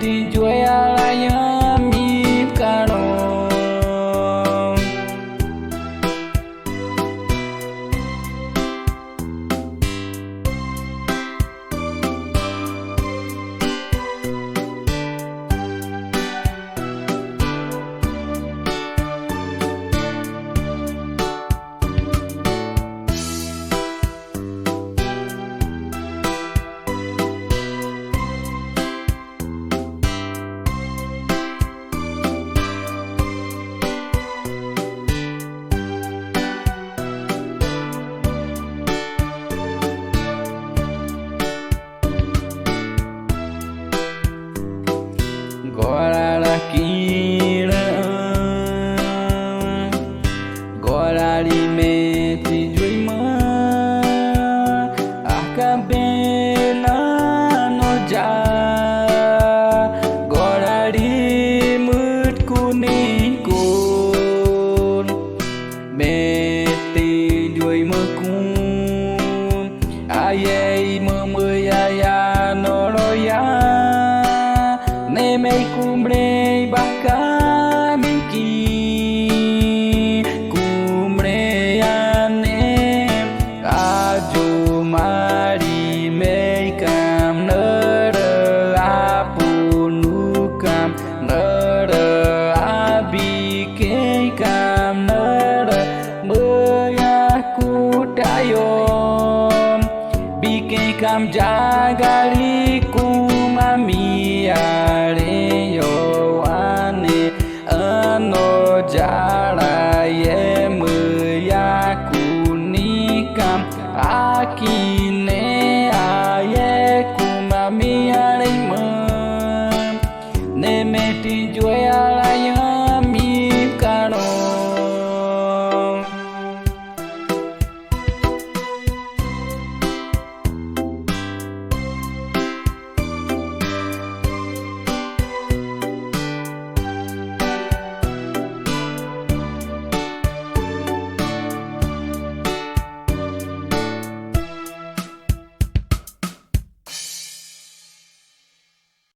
ti jue alaya mi karo gọi là kira gọi là đi mê thì duy mơ akabe na no ja gọi là đi mứt kuning kun mê thì duy mơ kun ai mơ mơ ya no lo ya ne mei cumbre baka miki cumbre ane ajo mari mei cam nere apunu cam nere abi ke cam nere aku dayom bike cam jagali kumami are yo ane ano jara ye muya kunikam akine aye kumami are me ne meti jue